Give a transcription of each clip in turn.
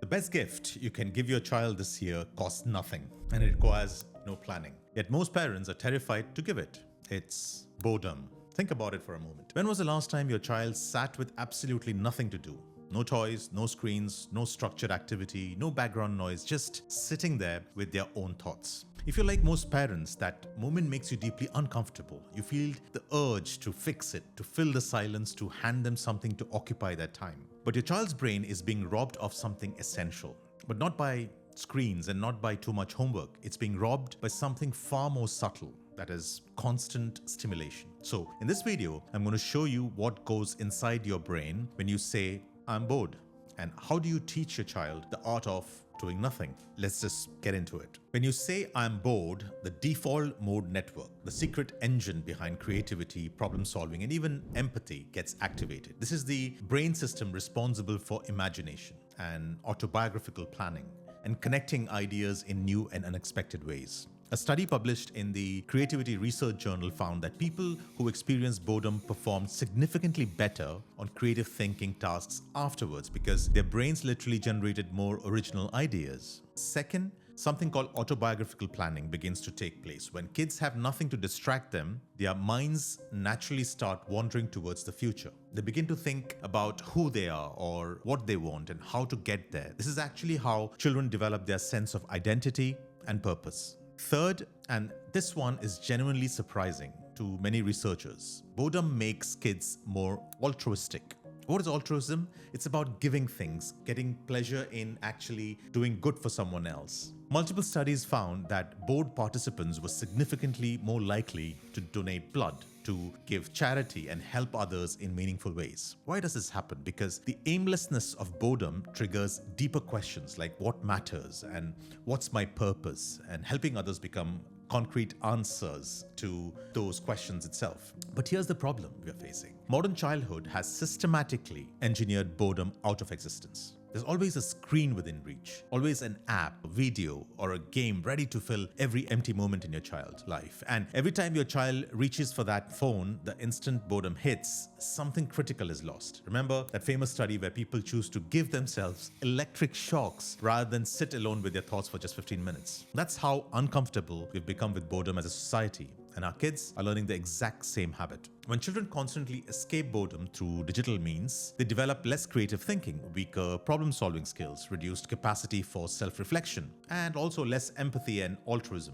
The best gift you can give your child this year costs nothing and it requires no planning. Yet most parents are terrified to give it. It's boredom. Think about it for a moment. When was the last time your child sat with absolutely nothing to do? No toys, no screens, no structured activity, no background noise, just sitting there with their own thoughts. If you're like most parents, that moment makes you deeply uncomfortable. You feel the urge to fix it, to fill the silence, to hand them something to occupy that time. But your child's brain is being robbed of something essential, but not by screens and not by too much homework. It's being robbed by something far more subtle. That is constant stimulation. So in this video, I'm going to show you what goes inside your brain when you say, I'm bored. And how do you teach your child the art of doing nothing? Let's just get into it. When you say I'm bored, the default mode network, the secret engine behind creativity, problem solving, and even empathy gets activated. This is the brain system responsible for imagination and autobiographical planning and connecting ideas in new and unexpected ways. A study published in the Creativity Research Journal found that people who experience boredom performed significantly better on creative thinking tasks afterwards because their brains literally generated more original ideas. Second, something called autobiographical planning begins to take place. When kids have nothing to distract them, their minds naturally start wandering towards the future. They begin to think about who they are or what they want and how to get there. This is actually how children develop their sense of identity and purpose. Third, and this one is genuinely surprising to many researchers, boredom makes kids more altruistic. What is altruism? It's about giving things, getting pleasure in actually doing good for someone else. Multiple studies found that bored participants were significantly more likely to donate blood, to give charity and help others in meaningful ways. Why does this happen? Because the aimlessness of boredom triggers deeper questions like what matters and what's my purpose, and helping others become concrete answers to those questions itself. But here's the problem we are facing. Modern childhood has systematically engineered boredom out of existence. There's always a screen within reach, always an app, a video, or a game ready to fill every empty moment in your child's life. And every time your child reaches for that phone, the instant boredom hits, something critical is lost. Remember that famous study where people choose to give themselves electric shocks rather than sit alone with their thoughts for just 15 minutes. That's how uncomfortable we've become with boredom as a society. And our kids are learning the exact same habit. When children constantly escape boredom through digital means, they develop less creative thinking, weaker problem-solving skills, reduced capacity for self-reflection, and also less empathy and altruism.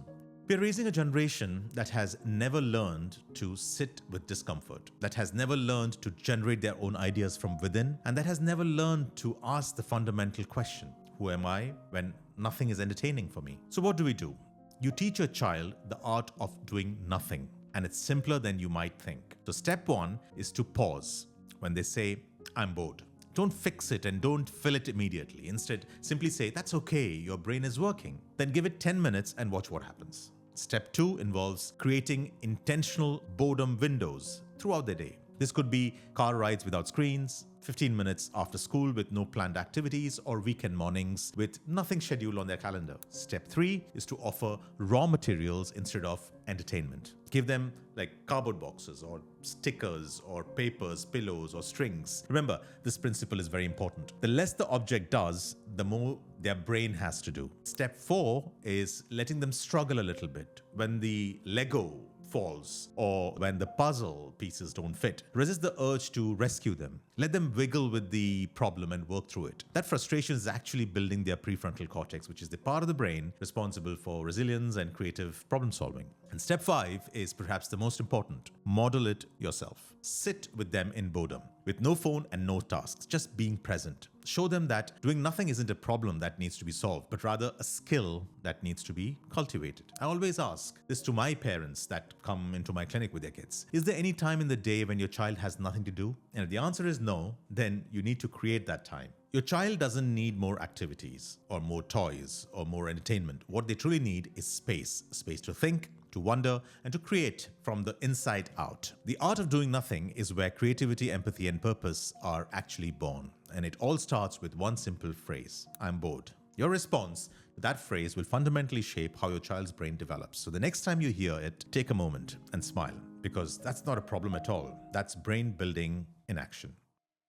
We're raising a generation that has never learned to sit with discomfort, that has never learned to generate their own ideas from within, and that has never learned to ask the fundamental question, who am I when nothing is entertaining for me? So what do? You teach your child the art of doing nothing, and it's simpler than you might think. So step one is to pause when they say, I'm bored. Don't fix it and don't fill it immediately. Instead, simply say, that's okay, your brain is working. Then give it 10 minutes and watch what happens. Step two involves creating intentional boredom windows throughout the day. This could be car rides without screens, 15 minutes after school with no planned activities, or weekend mornings with nothing scheduled on their calendar. Step three is to offer raw materials instead of entertainment. Give them like cardboard boxes or stickers or papers, pillows or strings. Remember, this principle is very important. The less the object does, the more their brain has to do. Step four is letting them struggle a little bit. When the Lego falls or when the puzzle pieces don't fit, resist the urge to rescue them. Let them wiggle with the problem and work through it. That frustration is actually building their prefrontal cortex, which is the part of the brain responsible for resilience and creative problem solving. And step five is perhaps the most important. Model it yourself. Sit with them in boredom, with no phone and no tasks, just being present. Show them that doing nothing isn't a problem that needs to be solved, but rather a skill that needs to be cultivated. I always ask this to my parents that come into my clinic with their kids. Is there any time in the day when your child has nothing to do? And if the answer is no, then you need to create that time. Your child doesn't need more activities or more toys or more entertainment. What they truly need is space to think, to wonder, and to create from the inside out. The art of doing nothing is where creativity, empathy, and purpose are actually born. And it all starts with one simple phrase, I'm bored. Your response to that phrase will fundamentally shape how your child's brain develops. So the next time you hear it, take a moment and smile, because that's not a problem at all. That's brain building in action.